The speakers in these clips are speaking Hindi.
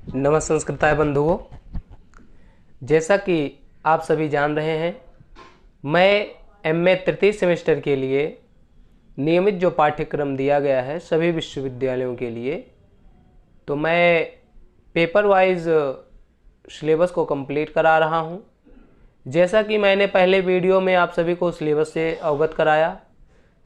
नमस्कार बंधुओं, जैसा कि आप सभी जान रहे हैं, मैं एमए तृतीय सेमेस्टर के लिए नियमित जो पाठ्यक्रम दिया गया है सभी विश्वविद्यालयों के लिए, तो मैं पेपर वाइज सिलेबस को कंप्लीट करा रहा हूं। जैसा कि मैंने पहले वीडियो में आप सभी को सिलेबस से अवगत कराया,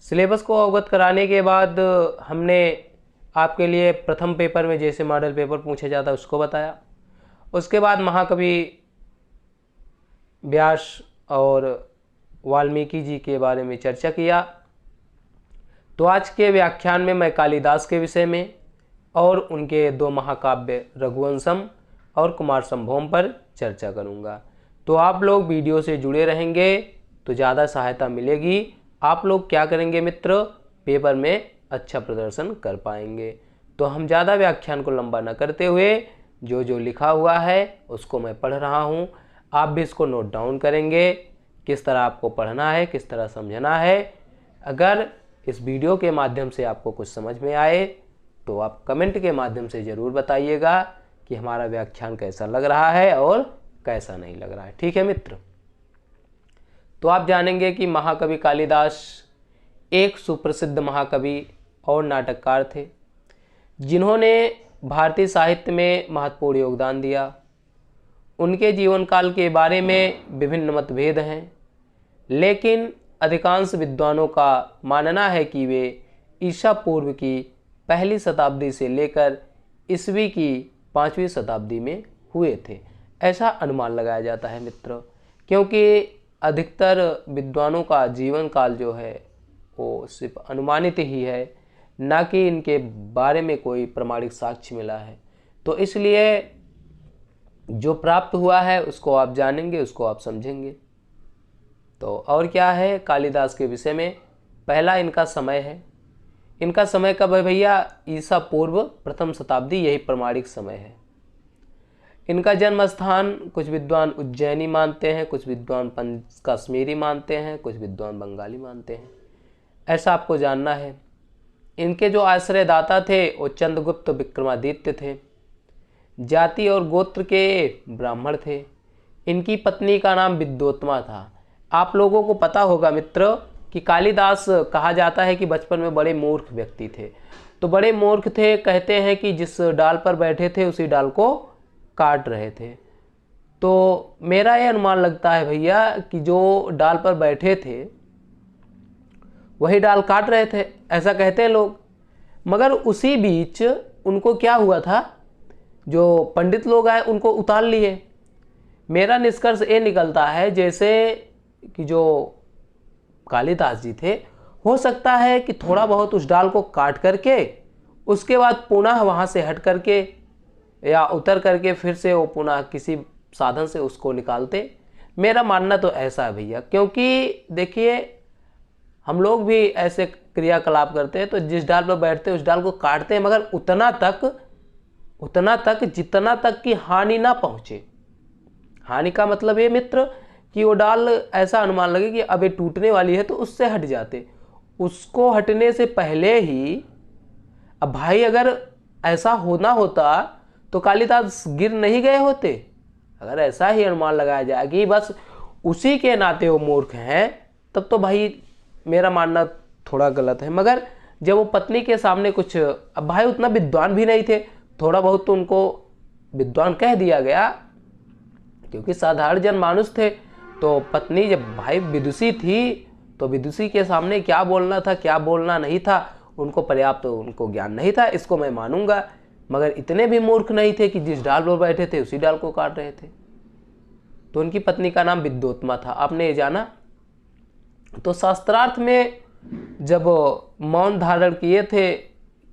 सिलेबस को अवगत कराने के बाद हमने आपके लिए प्रथम पेपर में जैसे मॉडल पेपर पूछा जाता है उसको बताया। उसके बाद महाकवि व्यास और वाल्मीकि जी के बारे में चर्चा किया। तो आज के व्याख्यान में मैं कालिदास के विषय में और उनके दो महाकाव्य रघुवंशम और कुमार संभवम पर चर्चा करूंगा। तो आप लोग वीडियो से जुड़े रहेंगे तो ज़्यादा सहायता मिलेगी। आप लोग क्या करेंगे मित्र, पेपर में अच्छा प्रदर्शन कर पाएंगे। तो हम ज़्यादा व्याख्यान को लंबा न करते हुए जो जो लिखा हुआ है उसको मैं पढ़ रहा हूँ, आप भी इसको नोट डाउन करेंगे, किस तरह आपको पढ़ना है, किस तरह समझना है। अगर इस वीडियो के माध्यम से आपको कुछ समझ में आए तो आप कमेंट के माध्यम से ज़रूर बताइएगा कि हमारा व्याख्यान कैसा लग रहा है और कैसा नहीं लग रहा है। ठीक है मित्र, तो आप जानेंगे कि महाकवि कालिदास एक सुप्रसिद्ध महाकवि और नाटककार थे जिन्होंने भारतीय साहित्य में महत्वपूर्ण योगदान दिया। उनके जीवन काल के बारे में विभिन्न मतभेद हैं, लेकिन अधिकांश विद्वानों का मानना है कि वे ईसा पूर्व की पहली शताब्दी से लेकर ईस्वी की 5वीं शताब्दी में हुए थे, ऐसा अनुमान लगाया जाता है मित्र, क्योंकि अधिकतर विद्वानों का जीवन काल जो है वो सिर्फ अनुमानित ही है, ना कि इनके बारे में कोई प्रमाणिक साक्ष्य मिला है। तो इसलिए जो प्राप्त हुआ है उसको आप जानेंगे, उसको आप समझेंगे। तो और क्या है कालिदास के विषय में, पहला इनका समय है। इनका समय कब है भैया? ईसा पूर्व प्रथम शताब्दी, यही प्रमाणिक समय है। इनका जन्म स्थान कुछ विद्वान उज्जैनी मानते हैं, कुछ विद्वान पंच कश्मीरी मानते हैं, कुछ विद्वान बंगाली मानते हैं, ऐसा आपको जानना है। इनके जो आश्रयदाता थे वो चंद्रगुप्त विक्रमादित्य थे, जाति और गोत्र के ब्राह्मण थे। इनकी पत्नी का नाम विद्योत्मा था। आप लोगों को पता होगा मित्र कि कालिदास कहा जाता है कि बचपन में बड़े मूर्ख व्यक्ति थे। तो बड़े मूर्ख थे, कहते हैं कि जिस डाल पर बैठे थे उसी डाल को काट रहे थे। तो मेरा यह अनुमान लगता है भैया कि जो डाल पर बैठे थे वही डाल काट रहे थे, ऐसा कहते हैं लोग। मगर उसी बीच उनको क्या हुआ था, जो पंडित लोग आए उनको उतार लिए। मेरा निष्कर्ष ये निकलता है जैसे कि जो कालिदास जी थे, हो सकता है कि थोड़ा बहुत उस डाल को काट करके उसके बाद पुनः वहाँ से हट करके या उतर करके फिर से वो पुनः किसी साधन से उसको निकालते। मेरा मानना तो ऐसा है भैया, क्योंकि देखिए हम लोग भी ऐसे क्रियाकलाप करते हैं, तो जिस डाल पर बैठते हैं उस डाल को काटते हैं, मगर उतना तक जितना तक कि हानि ना पहुंचे। हानि का मतलब ये मित्र कि वो डाल ऐसा अनुमान लगे कि अब ये टूटने वाली है तो उससे हट जाते। उसको हटने से पहले ही, अब भाई अगर ऐसा होना होता तो कालिदास गिर नहीं गए होते। अगर ऐसा ही अनुमान लगाया जाए कि बस उसी के नाते वो मूर्ख हैं, तब तो भाई मेरा मानना थोड़ा गलत है। मगर जब वो पत्नी के सामने कुछ, अब भाई उतना विद्वान भी नहीं थे, थोड़ा बहुत तो उनको विद्वान कह दिया गया क्योंकि साधारण जनमानुष थे। तो पत्नी जब भाई विदुषी थी तो विदुषी के सामने क्या बोलना था क्या बोलना नहीं था उनको पर्याप्त उनको ज्ञान नहीं था, इसको मैं मानूंगा। मगर इतने भी मूर्ख नहीं थे कि जिस डाल पर बैठे थे उसी डाल को काट रहे थे। तो उनकी पत्नी का नाम विद्योत्मा था, आपने ये जाना। तो शास्त्रार्थ में जब मौन धारण किए थे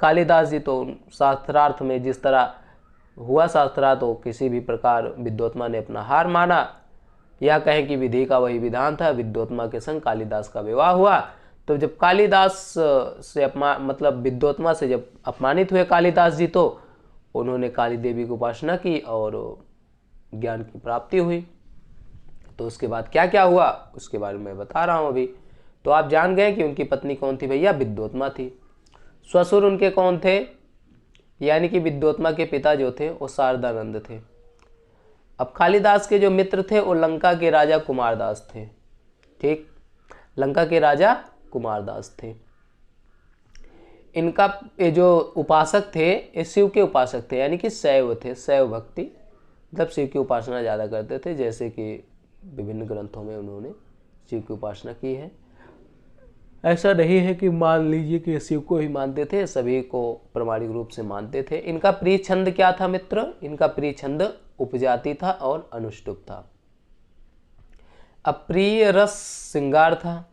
कालिदास जी, तो शास्त्रार्थ में जिस तरह हुआ शास्त्रार्थ, तो किसी भी प्रकार विद्योत्मा ने अपना हार माना, या कहें कि विधि का वही विधान था। विद्योत्मा के संग कालिदास का विवाह हुआ। तो जब कालिदास से मतलब विद्योत्मा से जब अपमानित हुए कालिदास जी, तो उन्होंने काली देवी की उपासना की और ज्ञान की प्राप्ति हुई। तो उसके बाद क्या क्या हुआ उसके बारे में मैं बता रहा हूँ अभी। तो आप जान गए कि उनकी पत्नी कौन थी भैया? विद्योत्मा थी। ससुर उनके कौन थे? यानी कि विद्योत्मा के पिता जो थे वो शारदानंद थे। अब कालिदास के जो मित्र थे वो लंका के राजा कुमारदास थे। ठीक, लंका के राजा कुमारदास थे। इनका ये जो उपासक थे ये शिव के उपासक थे, यानी कि शैव थे, शैव भक्ति, मतलब शिव की उपासना ज़्यादा करते थे, जैसे कि विभिन्न ग्रंथों में उन्होंने शिव की उपासना की है। ऐसा नहीं है कि मान लीजिए कि शिव को ही मानते थे, सभी को प्रामाणिक रूप से मानते थे। इनका प्रिय छंद क्या था मित्र? इनका प्रिय छंद उपजाति था और अनुष्टुप था। अप्रिय रस श्रृंगार था।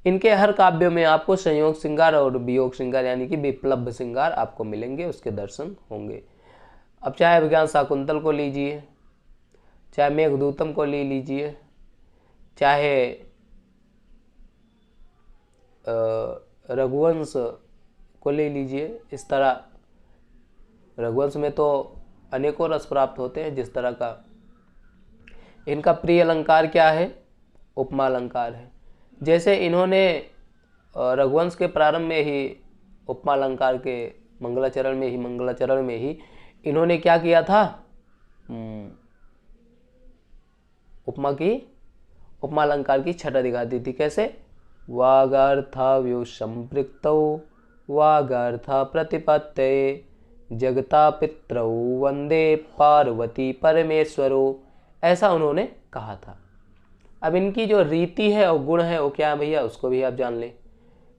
इनके हर काव्यों में आपको संयोग श्रृंगार और वियोग श्रृंगार यानी कि विप्लव श्रृंगार आपको मिलेंगे, उसके दर्शन होंगे। अब चाहे अभिज्ञान शाकुंतल को लीजिए, चाहे मेघदूतम को ले लीजिए, चाहे रघुवंश को ले लीजिए, इस तरह रघुवंश में तो अनेकों रस प्राप्त होते हैं। जिस तरह का इनका प्रिय अलंकार क्या है? उपमा अलंकार है। जैसे इन्होंने रघुवंश के प्रारंभ में ही उपमा अलंकार के मंगलाचरण में ही इन्होंने क्या किया था? उपमा अलंकार की छटा दिखा दी थी। कैसे? वागार्थाव्यो संपृक्तौ वागार्था प्रतिपत्तये जगता पितरौ वंदे पार्वती परमेश्वरो, ऐसा उन्होंने कहा था। अब इनकी जो रीति है और गुण है वो क्या है भैया, उसको भी आप जान लें।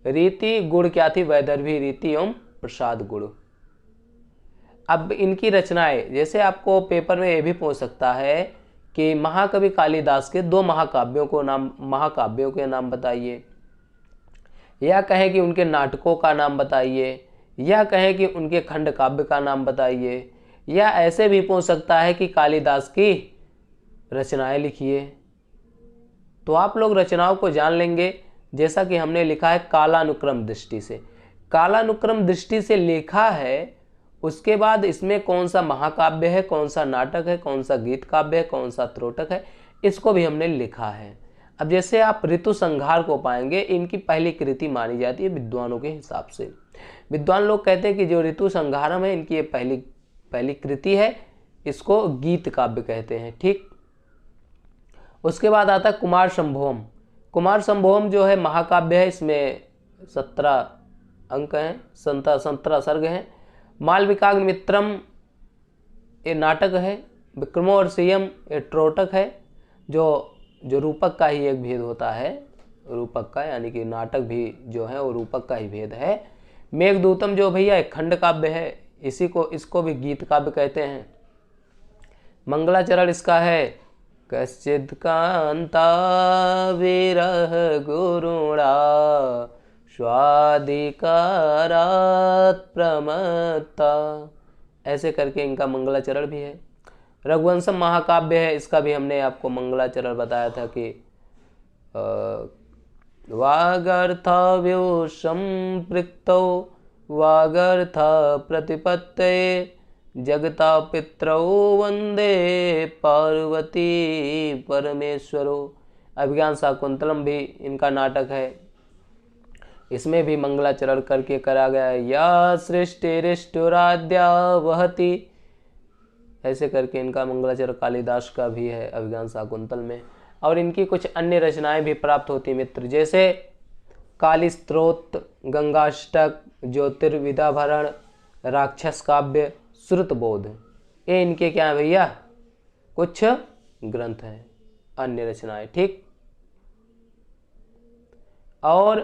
रीति गुण क्या थी? वैदर्भी रीति एवं प्रसाद गुण। अब इनकी रचनाएं, जैसे आपको पेपर में ये भी पूछ सकता है कि महाकवि कालिदास के 2 महाकाव्यों के नाम बताइए, या कहें कि उनके नाटकों का नाम बताइए, या कहें कि उनके खंड काव्य का नाम बताइए, या ऐसे भी पूछ सकता है कि कालिदास की रचनाएं लिखिए। तो आप लोग रचनाओं को जान लेंगे, जैसा कि हमने लिखा है कालानुक्रम दृष्टि से। कालानुक्रम दृष्टि से लिखा है, उसके बाद इसमें कौन सा महाकाव्य है, कौन सा नाटक है, कौन सा गीत काव्य है, कौन सा त्रोटक है, इसको भी हमने लिखा है। अब जैसे आप ऋतु संहार को पाएंगे, इनकी पहली कृति मानी जाती है विद्वानों के हिसाब से। विद्वान लोग कहते हैं कि जो ऋतु संहारम है इनकी ये पहली कृति है, इसको गीत काव्य कहते हैं। ठीक, उसके बाद आता है कुमार संभवम। कुमार संभवम जो है महाकाव्य है, इसमें 17 अंक हैं, 17 सर्ग हैं। मालविकाग्निमित्रम ये नाटक है। विक्रमोर्वशीयम ये त्रोटक है, जो रूपक का ही एक भेद होता है, रूपक का, यानी कि नाटक भी जो है वो रूपक का ही भेद है। मेघदूतम जो भैया एक खंड काव्य है, इसको भी गीत काव्य कहते हैं। मंगलाचरण इसका है कश्चित् कांता विरह गुरुणा स्वाधिकारात् प्रमत्ता, ऐसे करके इनका मंगलाचरण भी है। रघुवंशम महाकाव्य है, इसका भी हमने आपको मंगलाचरण बताया था कि वागर्थाव्यो संपृक्तौ वागर्था प्रतिपत्तये जगता पितरौ वंदे पार्वती परमेश्वरो। अभिज्ञान शाकुंतलम भी इनका नाटक है, इसमें भी मंगलाचरण करके करा गया है। या सृष्टिरिष्टुराद्या वहति, ऐसे करके इनका मंगलाचरण कालिदास का भी है अभिज्ञान शाकुंतल में। और इनकी कुछ अन्य रचनाएं भी प्राप्त होती मित्र, जैसे काली स्तोत्र, गंगाष्टक, ज्योतिर्विदाभरण, राक्षस काव्य, श्रुतबोध, ये इनके क्या है भैया कुछ ग्रंथ हैं, अन्य रचनाएं। ठीक, और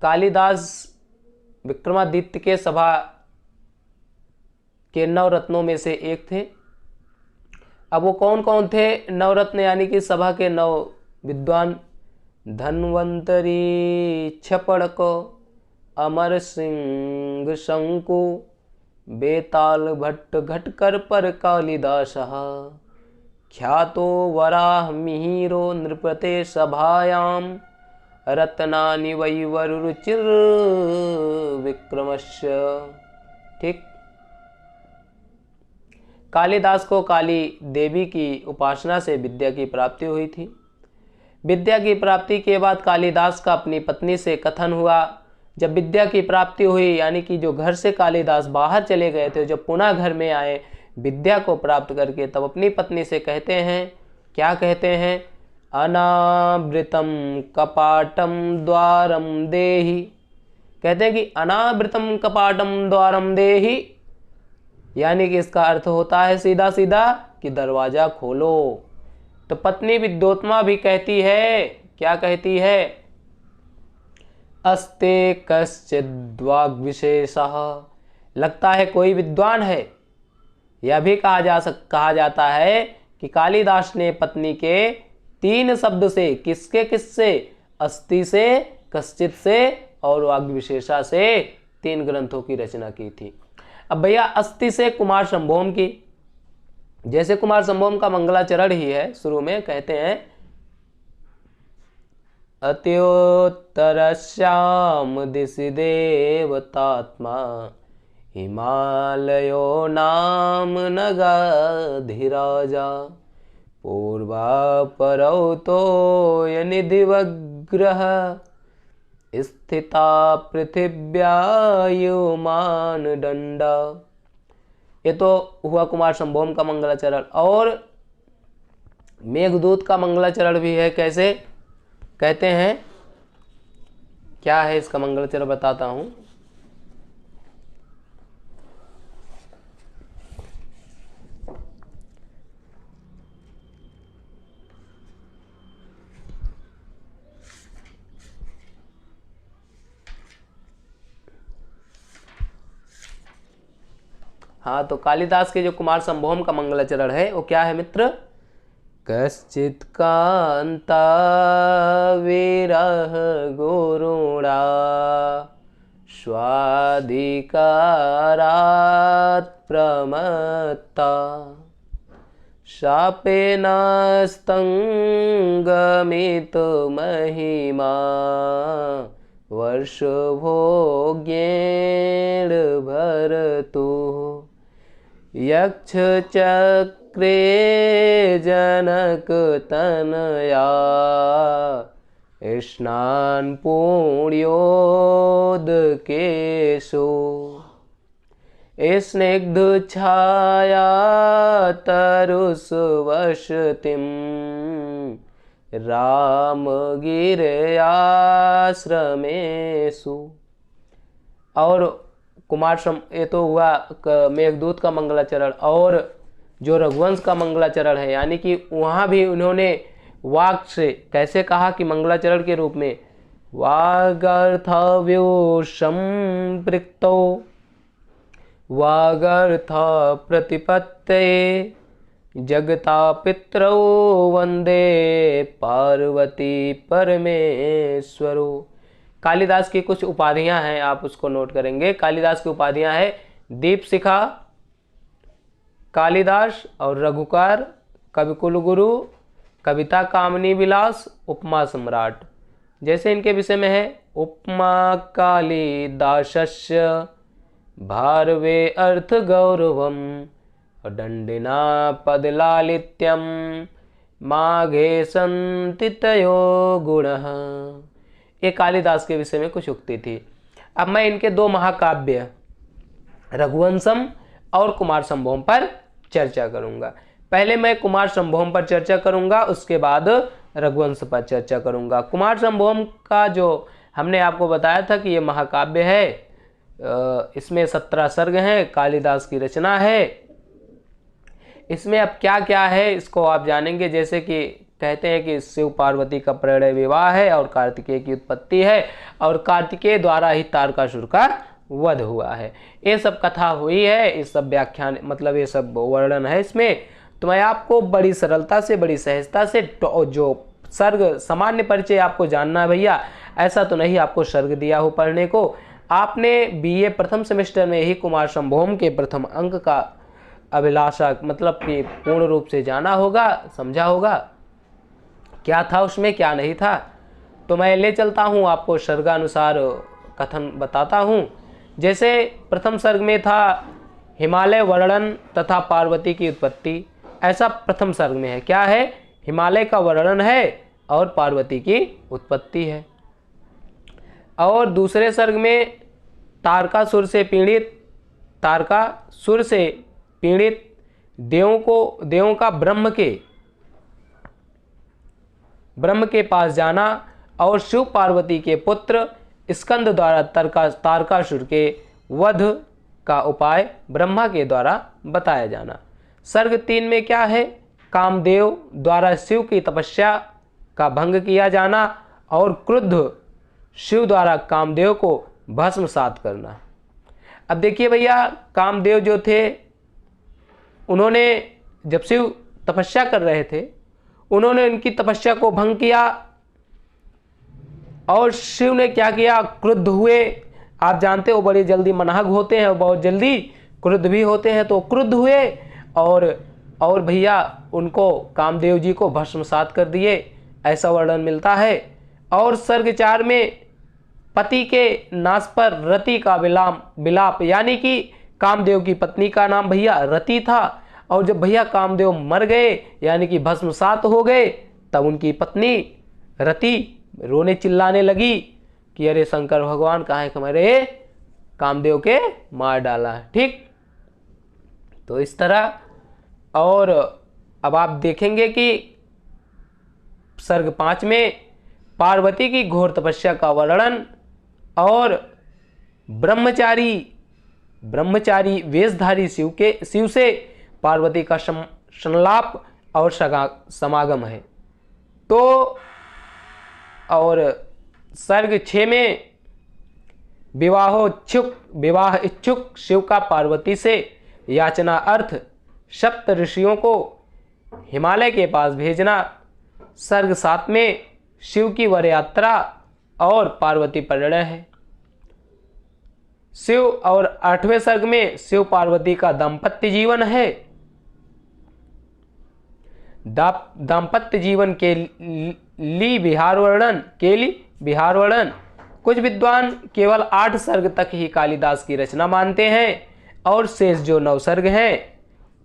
कालिदास विक्रमादित्य के सभा के 9 रत्नों में से एक थे। अब वो कौन कौन थे नवरत्न, यानी कि सभा के 9 विद्वान? धन्वंतरी क्षपणक, अमर सिंह शंकु, बेताल भट्ट घटकर पर कालिदास, ख्यातो वराह मिहिरो नृपते सभायाम, रत्नानि वैवरुचिर विक्रमस्य। ठीक, कालिदास को काली देवी की उपासना से विद्या की प्राप्ति हुई थी। विद्या की प्राप्ति के बाद कालिदास का अपनी पत्नी से कथन हुआ, जब विद्या की प्राप्ति हुई, यानी कि जो घर से कालिदास बाहर चले गए थे, जब पुनः घर में आए विद्या को प्राप्त करके, तब अपनी पत्नी से कहते हैं, क्या कहते हैं, अनावृतम कपाटम द्वारम देहि। कहते हैं कि अनावृतम कपाटम द्वारम देहि, यानी कि इसका अर्थ होता है सीधा सीधा कि दरवाजा खोलो। तो पत्नी विद्योत्मा भी कहती है, क्या कहती है, अस्ते कश्चिद्वाग् विशेषः, लगता है कोई विद्वान है। यह भी कहा जाता है कि कालिदास ने पत्नी के 3 शब्द से, किससे, अस्ति से, कश्चित से और वाग्विशेषा से 3 ग्रंथों की रचना की थी। अब भैया अस्ति से कुमार संभोम की, जैसे कुमार संभोम का मंगलाचरण ही है, शुरू में कहते हैं अत्योत्तरस्याम दिशि देवतात्मा हिमालयो नाम नगाधिराजा पूर्वापरौ तोयनिधिवग्रह स्थिता पृथिव्यायुमान दंडा। ये तो हुआ कुमार संभोम का मंगलाचरण। और मेघदूत का मंगलाचरण भी है। कैसे कहते हैं, क्या है इसका मंगलाचरण बताता हूं। हाँ, तो कालिदास के जो कुमार संभोम का मंगलाचरण है वो क्या है मित्र, कश्चित् कांता विरह गुरुणा स्वाधिकारात् प्रमत्ता शापेन स्तंगमितुमहिमा वर्षभोग्येण भरतुः यक्षचक्रे जनकतनया स्नान पुण्योदकेषु स्निग्ध छाया तरुस्वसतिं रामगिर्याश्रमेषु। और ये तो हुआ मेघदूत का मंगलाचरण। और जो रघुवंश का मंगलाचरण है, यानी कि वहाँ भी उन्होंने वाक् से कैसे कहा कि मंगलाचरण के रूप में वागर्थव्यो संपृक्तो वागर्थ प्रतिपत्तये जगता पितरौ वंदे पार्वती परमेश्वरो। कालिदास की कुछ उपाधियां हैं, आप उसको नोट करेंगे। कालिदास की उपाधियां हैं दीपशिखा, कालिदास और रघुकार, कविकुल गुरु, कविता कामनी विलास, उपमा सम्राट। जैसे इनके विषय में है, उपमा कालिदासस्य भारवे अर्थ गौरवम दंडिना पदलालित्यम माघे संति तयो गुणः। ये कालिदास के विषय में कुछ उक्ति थी। अब मैं इनके 2 महाकाव्य रघुवंशम और कुमार संभोम पर चर्चा करूंगा। पहले मैं कुमार संभोम पर चर्चा करूंगा, उसके बाद रघुवंश पर चर्चा करूंगा। कुमार संभोम का जो हमने आपको बताया था कि ये महाकाव्य है, इसमें 17 सर्ग हैं, कालिदास की रचना है। इसमें अब क्या क्या है इसको आप जानेंगे। जैसे कि कहते हैं कि शिव पार्वती का प्रणय विवाह है और कार्तिकेय की उत्पत्ति है और कार्तिकेय द्वारा ही तारकासुर का वध हुआ है। ये सब कथा हुई है, ये सब व्याख्यान मतलब ये सब वर्णन है इसमें। तो मैं आपको बड़ी सरलता से, बड़ी सहजता से जो सर्ग सामान्य परिचय आपको जानना है भैया, ऐसा तो नहीं आपको सर्ग दिया हो पढ़ने को। आपने बीए प्रथम सेमेस्टर में ही कुमार संभोम के प्रथम अंक का अभिलाषा मतलब कि पूर्ण रूप से जाना होगा, समझा होगा क्या था उसमें क्या नहीं था। तो मैं ले चलता हूँ आपको सर्गानुसार कथन बताता हूँ। जैसे प्रथम सर्ग में था हिमालय वर्णन तथा पार्वती की उत्पत्ति, ऐसा प्रथम सर्ग में है। क्या है, हिमालय का वर्णन है और पार्वती की उत्पत्ति है। और दूसरे सर्ग में तारकासुर से पीड़ित देवों का ब्रह्म के पास जाना और शिव पार्वती के पुत्र स्कंद द्वारा तारकासुर के वध का उपाय ब्रह्मा के द्वारा बताया जाना। सर्ग 3 में क्या है? कामदेव द्वारा शिव की तपस्या का भंग किया जाना और क्रुद्ध शिव द्वारा कामदेव को भस्मसात करना। अब देखिए भैया, कामदेव जो थे उन्होंने जब शिव तपस्या कर रहे थे उन्होंने उनकी तपस्या को भंग किया और शिव ने क्या किया? क्रुद्ध हुए। आप जानते हो बड़े जल्दी मनहग होते हैं और बहुत जल्दी क्रुद्ध भी होते हैं, तो क्रुद्ध हुए और भैया उनको कामदेव जी को भस्मसात कर दिए, ऐसा वर्णन मिलता है। और सर्ग 4 में पति के नाश पर रति का विलाप, यानी कि कामदेव की पत्नी का नाम भैया रति था, और जब भैया कामदेव मर गए यानी कि भस्मसात हो गए, तब उनकी पत्नी रति रोने चिल्लाने लगी कि अरे शंकर भगवान, कहाँ है हमारे कामदेव के मार डाला है। ठीक, तो इस तरह। और अब आप देखेंगे कि सर्ग 5 में पार्वती की घोर तपस्या का वर्णन और ब्रह्मचारी वेशधारी शिव से पार्वती का संलाप और समागम है। तो और सर्ग 6 में विवाह इच्छुक शिव का पार्वती से याचना अर्थ सप्त ऋषियों को हिमालय के पास भेजना। सर्ग 7 में शिव की वर यात्रा और पार्वती परिणय है। शिव और 8वें सर्ग में शिव पार्वती का दाम्पत्य जीवन है। दाम्पत्य जीवन के लिए विहार वर्णन। कुछ विद्वान केवल 8 सर्ग तक ही कालिदास की रचना मानते हैं और शेष जो 9 सर्ग हैं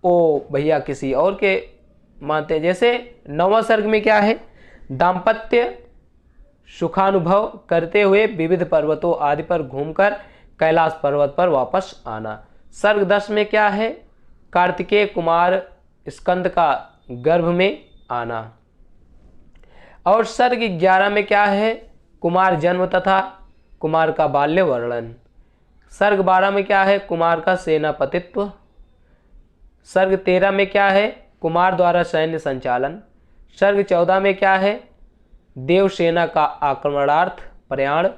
वो भैया किसी और के मानते हैं। जैसे 9वां सर्ग में क्या है? दाम्पत्य सुखानुभव करते हुए विविध पर्वतों आदि पर घूमकर कैलाश पर्वत पर वापस आना। सर्ग 10 में क्या है? कार्तिकेय कुमार स्कंद का गर्भ में आना। और सर्ग 11 में क्या है? कुमार जन्म तथा कुमार का बाल्य वर्णन। सर्ग 12 में क्या है? कुमार का सेनापतित्व। सर्ग 13 में क्या है? कुमार द्वारा सैन्य संचालन। सर्ग 14 में क्या है? देवसेना का आक्रमणार्थ प्रयाण।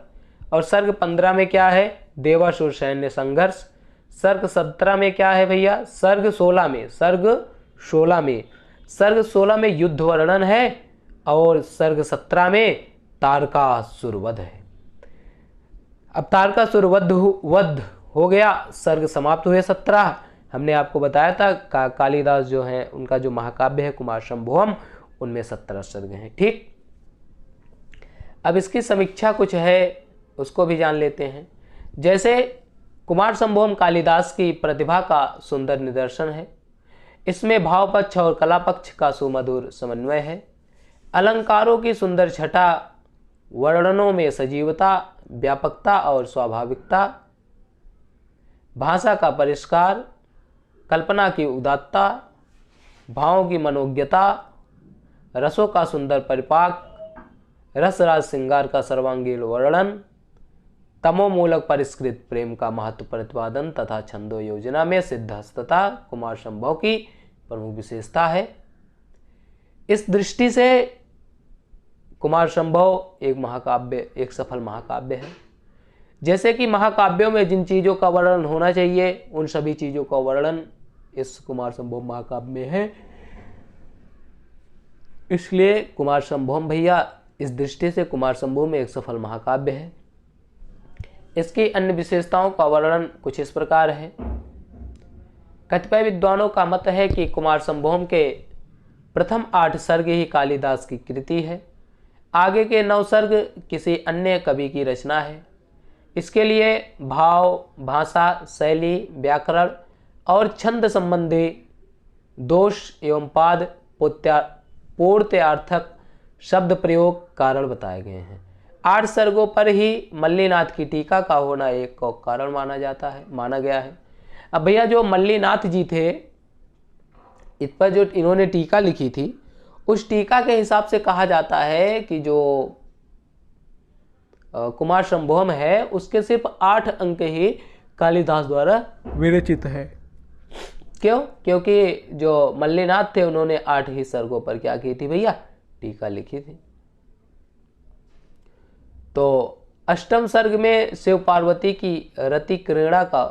और सर्ग 15 में क्या है? देवासुर सैन्य संघर्ष। सर्ग 17 में क्या है भैया? सर्ग 16 में युद्ध वर्णन है और सर्ग 17 में तारकासुर वध है। अब तारकासुर वध हो गया, सर्ग समाप्त हुए 17। हमने आपको बताया था कालिदास जो है उनका जो महाकाव्य है कुमार संभवम, उनमें 17 सर्ग हैं। ठीक, अब इसकी समीक्षा कुछ है उसको भी जान लेते हैं। जैसे कुमार संभवम कालिदास की प्रतिभा का सुंदर निदर्शन है। इसमें भाव पक्ष और कला पक्ष का सुमधुर समन्वय है। अलंकारों की सुंदर छटा, वर्णनों में सजीवता, व्यापकता और स्वाभाविकता, भाषा का परिष्कार, कल्पना की उदात्तता, भावों की मनोज्ञता, रसों का सुंदर परिपाक, रसराज श्रृंगार का सर्वांगीण वर्णन, तमोमूलक परिष्कृत प्रेम का महत्व प्रतिपादन तथा छंदो योजना में सिद्धहस्तता कुमार संभव की प्रमुख विशेषता है। इस दृष्टि से कुमार संभव एक सफल महाकाव्य है। जैसे कि महाकाव्यों में जिन चीज़ों का वर्णन होना चाहिए उन सभी चीज़ों का वर्णन इस कुमार संभव महाकाव्य में है। इसलिए कुमार संभव भैया इस दृष्टि से कुमार संभव में एक सफल महाकाव्य है। इसकी अन्य विशेषताओं का वर्णन कुछ इस प्रकार है। कतिपय विद्वानों का मत है कि कुमार संभवम के प्रथम 8 सर्ग ही कालिदास की कृति है, आगे के 9 सर्ग किसी अन्य कवि की रचना है। इसके लिए भाव, भाषा, शैली, व्याकरण और छंद संबंधी दोष एवं पूर्त्यार्थक शब्द प्रयोग कारण बताए गए हैं। 8 सर्गों पर ही मल्लीनाथ की टीका का होना एक कारण माना गया है। अब भैया जो मल्लीनाथ जी थे, इस पर जो इन्होंने टीका लिखी थी, उस टीका के हिसाब से कहा जाता है कि जो कुमार संभवम है उसके सिर्फ 8 अंक ही कालिदास द्वारा विरचित है। क्यों? क्योंकि जो मल्लीनाथ थे उन्होंने 8 ही सर्गों पर क्या की थी भैया? टीका लिखी थी। तो अष्टम सर्ग में शिव पार्वती की रति क्रीड़ा का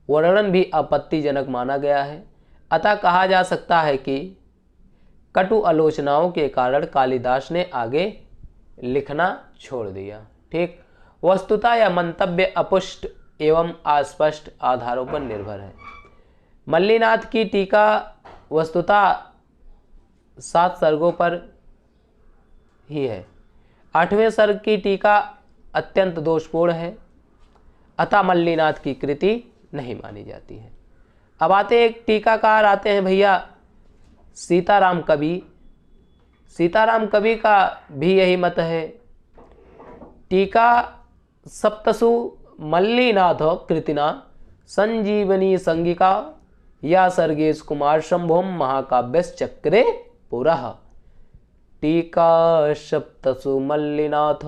वर्णन भी आपत्तिजनक माना गया है। अतः कहा जा सकता है कि कटु आलोचनाओं के कारण कालिदास ने आगे लिखना छोड़ दिया। ठीक, वस्तुतः यह मंतव्य अपुष्ट एवं अस्पष्ट आधारों पर निर्भर है। मल्लीनाथ की टीका वस्तुतः 7 सर्गों पर ही है। 8वें सर्ग की टीका अत्यंत दोषपूर्ण है, अतः मल्लीनाथ की कृति नहीं मानी जाती है। अब आते एक टीकाकार आते हैं भैया सीताराम कवि। सीताराम कवि का भी यही मत है। टीका सप्तसु मल्लीनाथ कृतिना संजीवनी संगिका या सर्गेश कुमार शंभोम महाकाव्यश्चक्रे पुरः। टीका सप्तसु मल्लीनाथ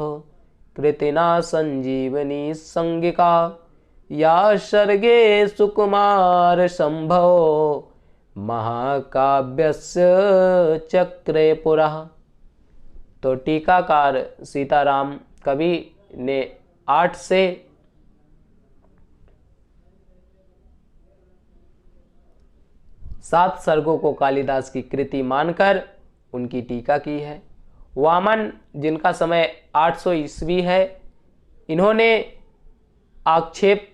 कृतिना संजीवनी संगिका या सर्गे सुकुमार संभव महाकाव्यस्य चक्रे पुरः। तो टीकाकार सीताराम कवि ने 8 से 7 सर्गों को कालिदास की कृति मानकर उनकी टीका की है। वामन, जिनका समय 800 ईस्वी है, इन्होंने आक्षेपास्पद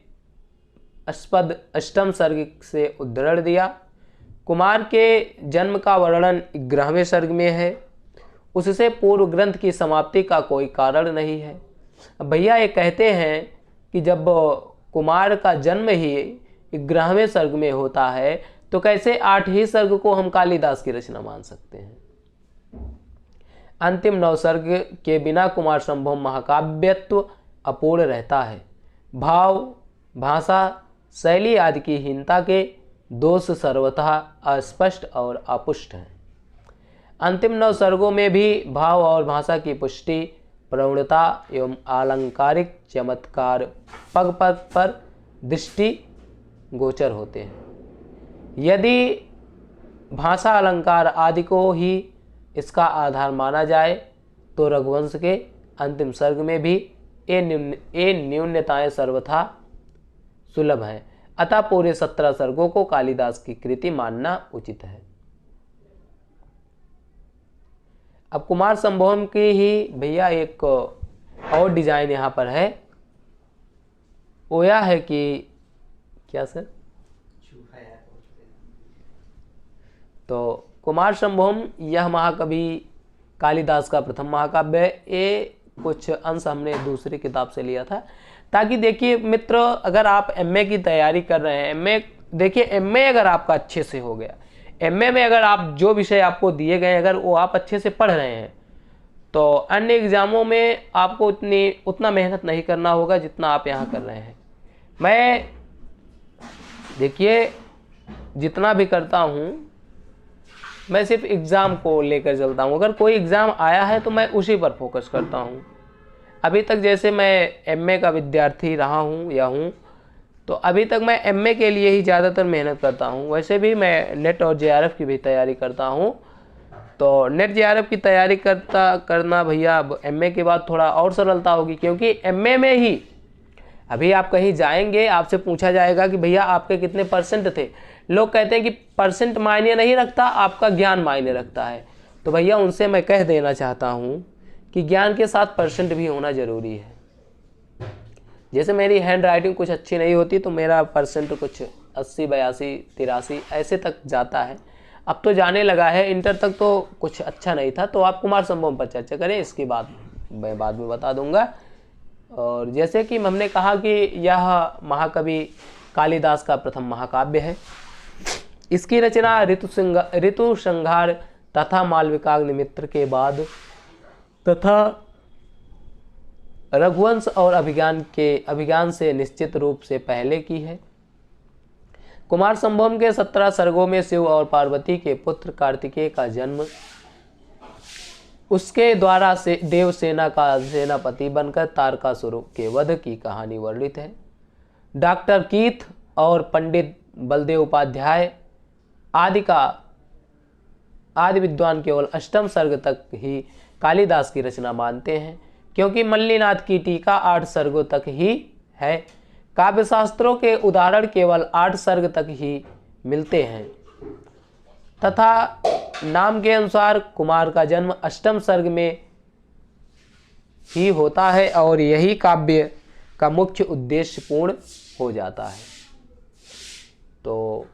अष्टम सर्ग से उद्धरण दिया। कुमार के जन्म का वर्णन 11वें सर्ग में है। उससे पूर्व ग्रंथ की समाप्ति का कोई कारण नहीं है। भैया ये कहते हैं कि जब कुमार का जन्म ही 11वें सर्ग में होता है तो कैसे 8 ही सर्ग को हम कालिदास की रचना मान सकते हैं। अंतिम 9 सर्ग के बिना कुमार संभव महाकाव्यत्व अपूर्ण रहता है। भाव, भाषा, शैली आदि की हीनता के दोष सर्वथा अस्पष्ट और अपुष्ट हैं। अंतिम 9 सर्गों में भी भाव और भाषा की पुष्टि, प्रौढ़ता एवं आलंकारिक चमत्कार पग पग पर दृष्टि गोचर होते हैं। यदि भाषा, अलंकार आदि को ही इसका आधार माना जाए तो रघुवंश के अंतिम सर्ग में भी ये न्यूनताएं सर्वथा सुलभ हैं। अतः पूरे 17 सर्गों को कालिदास की कृति मानना उचित है। अब कुमार संभवम की ही भैया एक और डिजाइन यहाँ पर है। वो यह है कि क्या सर, तो कुमार संभवम यह महाकवि कालिदास का प्रथम महाकाव्य है। ये कुछ अंश हमने दूसरी किताब से लिया था, ताकि देखिए मित्र, अगर आप एमए की तैयारी कर रहे हैं, एमए देखिए, एमए अगर आपका अच्छे से हो गया, एमए में अगर आप जो विषय आपको दिए गए अगर वो आप अच्छे से पढ़ रहे हैं तो अन्य एग्जामों में आपको उतना मेहनत नहीं करना होगा जितना आप यहाँ कर रहे हैं। मैं देखिए जितना भी करता हूँ मैं सिर्फ एग्ज़ाम को लेकर चलता हूँ। अगर कोई एग्ज़ाम आया है तो मैं उसी पर फोकस करता हूँ। अभी तक जैसे मैं एमए का विद्यार्थी रहा हूँ या हूँ, तो अभी तक मैं एमए के लिए ही ज़्यादातर मेहनत करता हूँ। वैसे भी मैं नेट और जेआरएफ की भी तैयारी करता हूँ। तो नेट जेआरएफ की तैयारी करना भैया अब एमए के बाद थोड़ा और सरलता होगी, क्योंकि एमए में ही अभी आप कहीं जाएंगे, आपसे पूछा जाएगा कि भैया आपके कितने परसेंट थे। लोग कहते हैं कि परसेंट मायने नहीं रखता, आपका ज्ञान मायने रखता है। तो भैया उनसे मैं कह देना चाहता हूँ कि ज्ञान के साथ परसेंट भी होना ज़रूरी है। जैसे मेरी हैंड राइटिंग कुछ अच्छी नहीं होती तो मेरा परसेंट कुछ 80, 82, 83 ऐसे तक जाता है। अब तो जाने लगा है, इंटर तक तो कुछ अच्छा नहीं था। तो आप कुमार संभवम पर चर्चा करें, इसकी बात मैं बाद में बता दूंगा। और जैसे कि हमने कहा कि यह महाकवि कालिदास का प्रथम महाकाव्य है। इसकी रचना ऋतु संहार तथा मालविकाग्निमित्र के बाद तथा रघुवंश और अभिज्ञान से निश्चित रूप से पहले की है। कुमार संभवम के 17 सर्गों में शिव और पार्वती के पुत्र कार्तिकेय का जन्म, उसके द्वारा से देवसेना का सेनापति बनकर तारकासुर के वध की कहानी वर्णित है। डॉक्टर कीथ और पंडित बलदेव उपाध्याय आदि विद्वान केवल अष्टम सर्ग तक ही कालिदास की रचना मानते हैं, क्योंकि मल्लीनाथ की टीका 8 सर्गों तक ही है। काव्यशास्त्रों के उदाहरण केवल 8 सर्ग तक ही मिलते हैं तथा नाम के अनुसार कुमार का जन्म अष्टम सर्ग में ही होता है और यही काव्य का मुख्य उद्देश्य पूर्ण हो जाता है। तो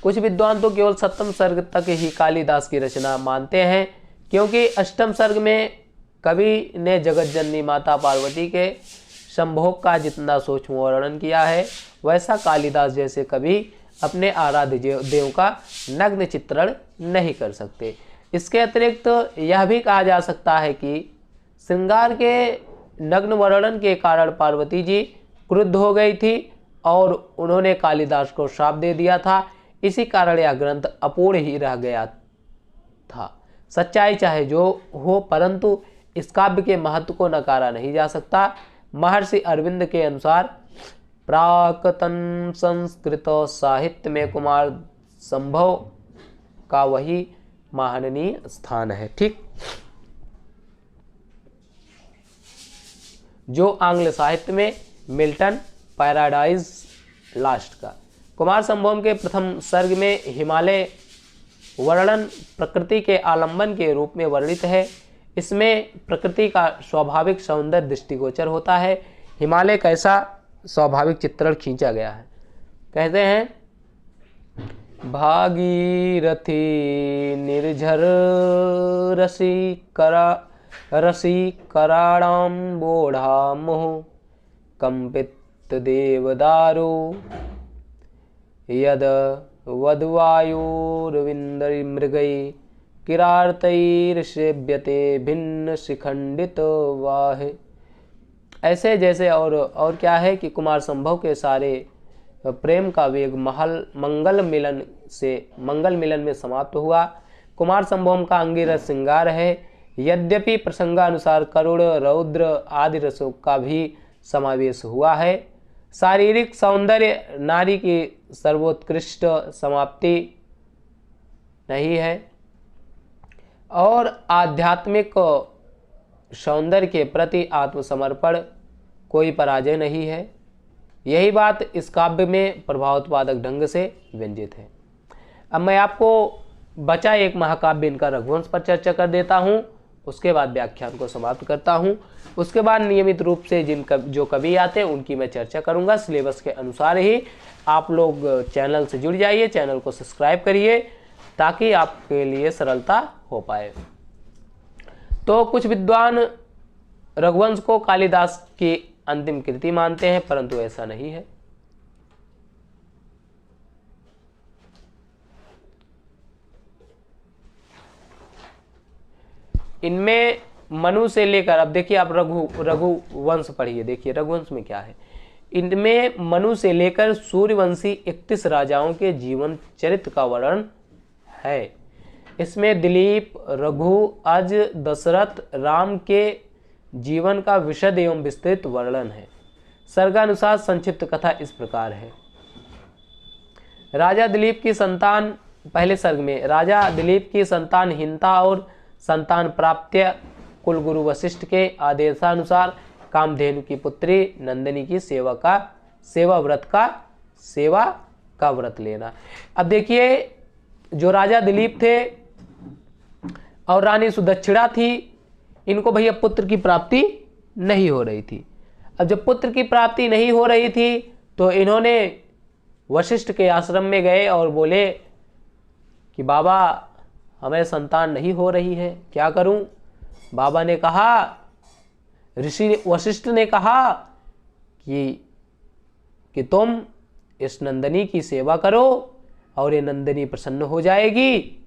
कुछ विद्वान तो केवल 7वें सर्ग तक ही कालिदास की रचना मानते हैं, क्योंकि अष्टम सर्ग में कवि ने जगत जननी माता पार्वती के संभोग का जितना सूक्ष्म वर्णन किया है, वैसा कालिदास जैसे कवि अपने आराध्य देव का नग्न चित्रण नहीं कर सकते। इसके अतिरिक्त यह भी कहा जा सकता है कि श्रृंगार के नग्न वर्णन के कारण पार्वती जी क्रुद्ध हो गई थी और उन्होंने कालिदास को श्राप दे दिया था। इसी कारण यह ग्रंथ अपूर्ण ही रह गया था। सच्चाई चाहे जो हो, परंतु इस काव्य के महत्व को नकारा नहीं जा सकता। महर्षि अरविंद के अनुसार प्राक्तन संस्कृत साहित्य में कुमार संभव का वही महनीय स्थान है, ठीक, जो आंग्ल साहित्य में मिल्टन पैराडाइज लास्ट का। कुमार संभवम के प्रथम सर्ग में हिमालय वर्णन प्रकृति के आलंबन के रूप में वर्णित है। इसमें प्रकृति का स्वाभाविक सौंदर्य दृष्टिगोचर होता है। हिमालय कैसा स्वाभाविक चित्रण खींचा गया है। कहते हैं, भागीरथी निर्झर रसी कराणाम बोढ़ा मोह कंपित देवदारो यद वधवायुर्विंदर मृगई किरार्तैर्सेव्यते भिन्न शिखंडित वाह। ऐसे जैसे और क्या है कि कुमार संभव के सारे प्रेम का वेग मंगल मिलन में समाप्त हुआ। कुमार संभवम का अंगिरस श्रृंगार है। यद्यपि प्रसंगानुसार करुण रौद्र आदि रसों का भी समावेश हुआ है। शारीरिक सौंदर्य नारी की सर्वोत्कृष्ट समाप्ति नहीं है और आध्यात्मिक सौंदर्य के प्रति आत्मसमर्पण कोई पराजय नहीं है। यही बात इस काव्य में प्रभावोत्पादक ढंग से व्यंजित है। अब मैं आपको बचा एक महाकाव्य इनका रघुवंश पर चर्चा कर देता हूँ, उसके बाद व्याख्यान को समाप्त करता हूँ। उसके बाद नियमित रूप से जो कवि आते हैं उनकी मैं चर्चा करूँगा। सिलेबस के अनुसार ही आप लोग चैनल से जुड़ जाइए, चैनल को सब्सक्राइब करिए ताकि आपके लिए सरलता हो पाए। तो कुछ विद्वान रघुवंश को कालिदास की अंतिम कृति मानते हैं, परंतु ऐसा नहीं है। इनमें मनु से लेकर, अब देखिए आप रघुवंश पढ़िए, देखिए रघुवंश में क्या है। इनमें मनु से लेकर सूर्यवंशी 31 राजाओं के जीवन चरित्र का वर्णन है। इसमें दिलीप, रघु, अज, दशरथ, राम के जीवन का विशद एवं विस्तृत वर्णन है। सर्गानुसार संक्षिप्त कथा इस प्रकार है। राजा दिलीप की संतान, पहले सर्ग में राजा दिलीप की संतानहीनता और संतान प्राप्त्य कुलगुरु वशिष्ठ के आदेशानुसार कामधेनु की पुत्री नंदिनी की सेवा का व्रत लेना। अब देखिए, जो राजा दिलीप थे और रानी सुदक्षिणा थी, इनको भैया पुत्र की प्राप्ति नहीं हो रही थी। अब जब पुत्र की प्राप्ति नहीं हो रही थी तो इन्होंने वशिष्ठ के आश्रम में गए और बोले कि बाबा हमें संतान नहीं हो रही है, क्या करूं। बाबा ने कहा, ऋषि वशिष्ठ ने कहा कि तुम इस नंदिनी की सेवा करो और ये नंदिनी प्रसन्न हो जाएगी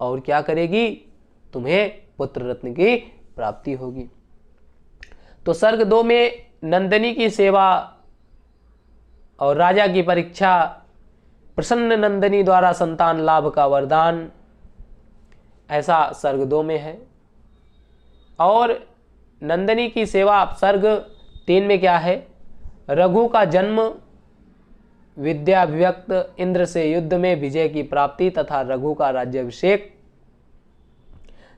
और क्या करेगी, तुम्हें पुत्र रत्न की प्राप्ति होगी। तो सर्ग 2 में नंदिनी की सेवा और राजा की परीक्षा, प्रसन्न नंदिनी द्वारा संतान लाभ का वरदान, ऐसा सर्ग 2 में है। और नंदिनी की सेवा सर्ग 3 में क्या है, रघु का जन्म, विद्याभिव्यक्त, इंद्र से युद्ध में विजय की प्राप्ति तथा रघु का राज्याभिषेक।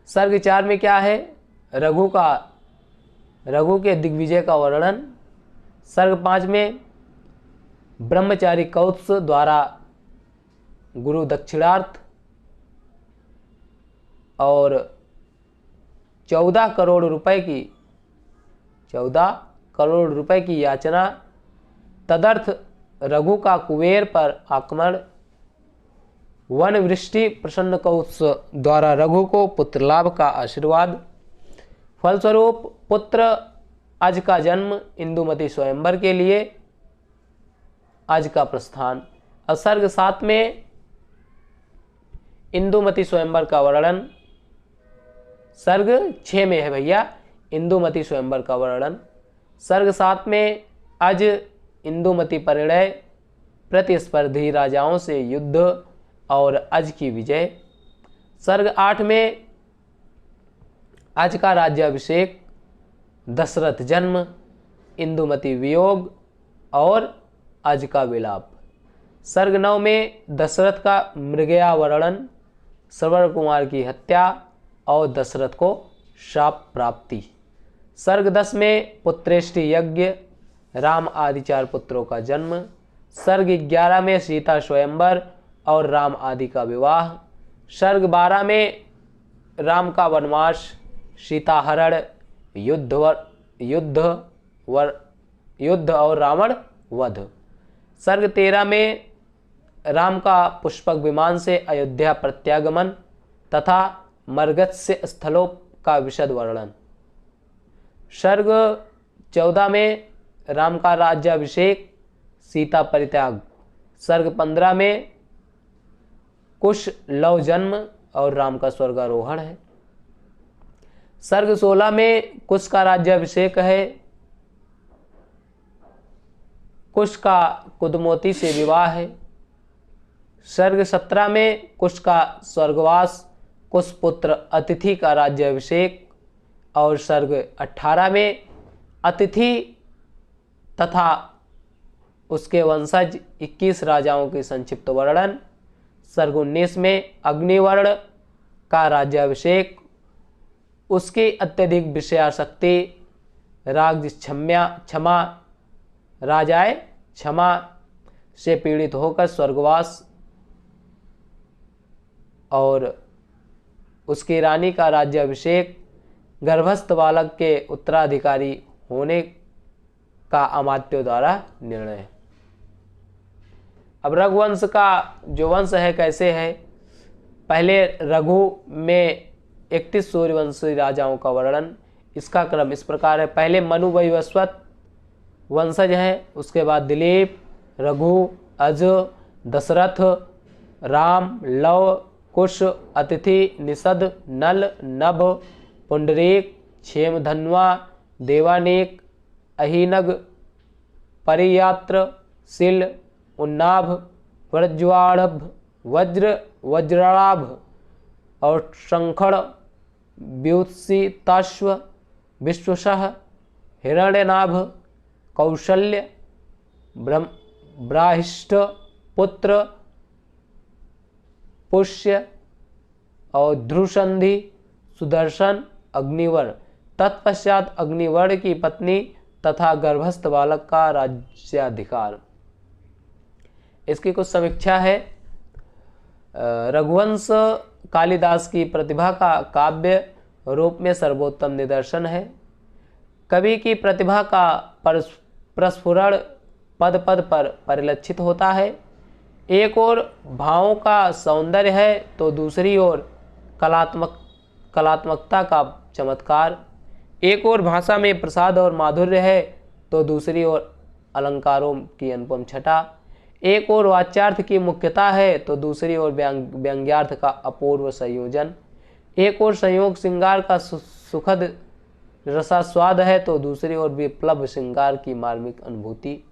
सर्ग 4 में क्या है, रघु के दिग्विजय का वर्णन। सर्ग 5 में ब्रह्मचारी कौत्स द्वारा गुरु दक्षिणार्थ और 14 करोड़ रुपए की याचना, तदर्थ रघु का कुबेर पर आक्रमण, वन वृष्टि, प्रसन्न कौत्स द्वारा रघु को पुत्र लाभ का आशीर्वाद, फलस्वरूप पुत्र अज का जन्म, इंदुमती स्वयंवर के लिए अज का प्रस्थान। और सर्ग 7 में इंदुमती स्वयंवर का वर्णन। सर्ग 6 में है भैया इंदुमती स्वयंवर का वर्णन। सर्ग 7 में अज इंदुमती परिणय, प्रतिस्पर्धी राजाओं से युद्ध और अज की विजय। सर्ग 8 में अज का राज्याभिषेक, दशरथ जन्म, इंदुमती वियोग और अज का विलाप। सर्ग 9 में दशरथ का मृगया वर्णन, श्रवण कुमार की हत्या और दशरथ को शाप प्राप्ति। सर्ग 10 में पुत्रेष्टि यज्ञ, राम आदि 4 पुत्रों का जन्म। सर्ग 11 में सीता स्वयंवर और राम आदि का विवाह। सर्ग 12 में राम का वनवास, सीता हरण, युद्ध और रावण वध। सर्ग 13 में राम का पुष्पक विमान से अयोध्या प्रत्यागमन तथा मरगत्स्य स्थलों का विशद वर्णन। सर्ग 14 में राम का राज्याभिषेक, सीता परित्याग। सर्ग 15 में कुश लव जन्म और राम का स्वर्गारोहण है। सर्ग 16 में कुश का राज्याभिषेक है, कुश का कुदमोती से विवाह है। सर्ग 17 में कुश का स्वर्गवास, कुश पुत्र अतिथि का राज्याभिषेक। और सर्ग 18 में अतिथि तथा उसके वंशज 21 राजाओं के संक्षिप्त वर्णन। सर्ग 19 में अग्निवर्ण का राज्याभिषेक, उसकी अत्यधिक विषयासक्ति, राजाए क्षमा से पीड़ित होकर स्वर्गवास और उसकी रानी का राज्याभिषेक, गर्भस्थ बालक के उत्तराधिकारी होने का अमात्यों द्वारा निर्णय। अब रघुवंश का जो वंश है कैसे है, पहले रघु में 31 सूर्यवंशी राजाओं का वर्णन। इसका क्रम इस प्रकार है, पहले मनु वैवस्वत वंशज हैं, उसके बाद दिलीप, रघु, अज, दशरथ, राम, लव, कुश, अतिथि, निषद, नल, नभ, पुंडरीक, क्षेमधन्वा, देवानेक, अहिनग, परियात्र, शिल, उन्नाभ, व्रज्वाणभ, वज्राभ और शंखड़, व्युत्सिताश्व, विश्वसह, हिरण्यनाभ, कौशल्य, ब्राहिष्ठ, पुत्र, पुष्य और ध्रुसंधि, सुदर्शन, अग्निवर्ण। तत्पश्चात अग्निवर्ण की पत्नी तथा गर्भस्थ बालक का राज्याधिकार। इसकी कुछ समीक्षा है। रघुवंश कालिदास की प्रतिभा का काव्य रूप में सर्वोत्तम निदर्शन है। कवि की प्रतिभा का प्रस्फुरण पद पद पर परिलक्षित होता है। एक ओर भावों का सौंदर्य है तो दूसरी ओर कलात्मकता का चमत्कार। एक ओर भाषा में प्रसाद और माधुर्य है तो दूसरी ओर अलंकारों की अनुपम छटा। एक ओर वाच्यार्थ की मुख्यता है तो दूसरी ओर व्यंग्यार्थ का अपूर्व संयोजन। एक ओर संयोग श्रृंगार का सुखद रसास्वाद है तो दूसरी ओर विप्लव श्रृंगार की मार्मिक अनुभूति।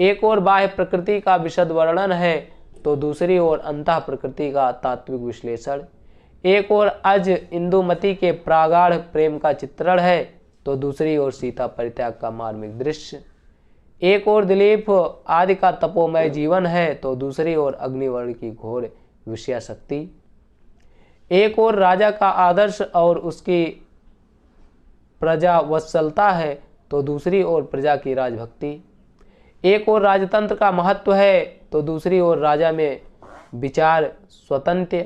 एक ओर बाह्य प्रकृति का विशद वर्णन है तो दूसरी ओर अंतः प्रकृति का तात्विक विश्लेषण। एक ओर अज इंदुमती के प्रागाढ़ प्रेम का चित्रण है तो दूसरी ओर सीता परित्याग का मार्मिक दृश्य। एक ओर दिलीप आदि का तपोमय जीवन है तो दूसरी ओर अग्निवर्ण की घोर विषयासक्ति। एक ओर राजा का आदर्श और उसकी प्रजा वत्सलता है तो दूसरी ओर प्रजा की राजभक्ति। एक ओर राजतंत्र का महत्व है तो दूसरी ओर राजा में विचार स्वतंत्र।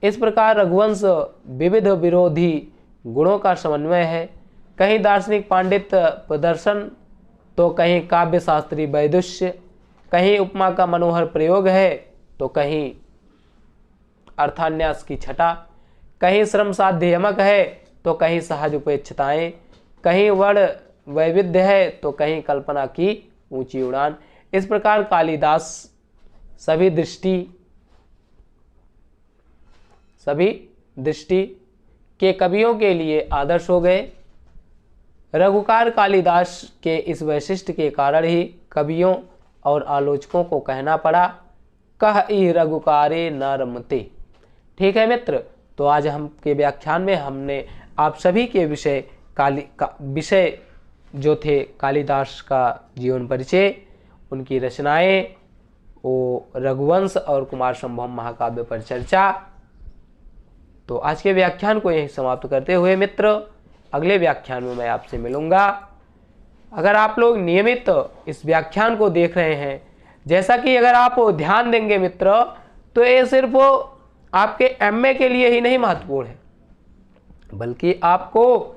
इस प्रकार रघुवंश विविध विरोधी गुणों का समन्वय है, कहीं दार्शनिक पांडित्य प्रदर्शन तो कहीं काव्य शास्त्री वैदुष्य, कहीं उपमा का मनोहर प्रयोग है तो कहीं अर्थान्यास की छटा, कहीं श्रम साध्य यमक है तो कहीं सहज उपेक्षताएं, कहीं वर्ण वैविध्य है तो कहीं कल्पना की ऊंची उड़ान। इस प्रकार कालिदास सभी दृष्टि के कवियों के लिए आदर्श हो गए। रघुकार कालिदास के इस वैशिष्ट्य के कारण ही कवियों और आलोचकों को कहना पड़ा, कह ई रघुकारे न रमते। ठीक है मित्र, तो आज हम के व्याख्यान में हमने आप सभी के विषय जो थे कालिदास का जीवन परिचय, उनकी रचनाएं, वो रघुवंश और कुमार संभवम महाकाव्य पर चर्चा। तो आज के व्याख्यान को यहीं समाप्त करते हुए मित्र, अगले व्याख्यान में मैं आपसे मिलूंगा। अगर आप लोग नियमित इस व्याख्यान को देख रहे हैं, जैसा कि अगर आप ध्यान देंगे मित्र, तो ये सिर्फ आपके एमए के लिए ही नहीं महत्वपूर्ण है, बल्कि आपको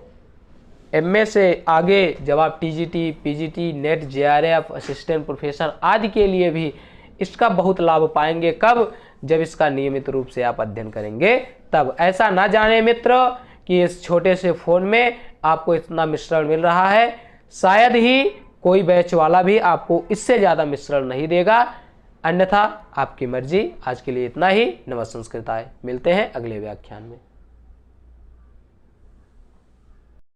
एमए से आगे जब आप TGT, PGT, net, JRF, assistant professor आदि के लिए भी इसका बहुत लाभ पाएंगे। कब? जब इसका नियमित रूप से आप अध्ययन करेंगे तब। ऐसा ना जाने मित्र कि इस छोटे से फोन में आपको इतना मिश्रण मिल रहा है, शायद ही कोई बैच वाला भी आपको इससे ज़्यादा मिश्रण नहीं देगा, अन्यथा आपकी मर्जी। आज के लिए इतना ही। नमः संस्कृताय। मिलते हैं अगले व्याख्यान में।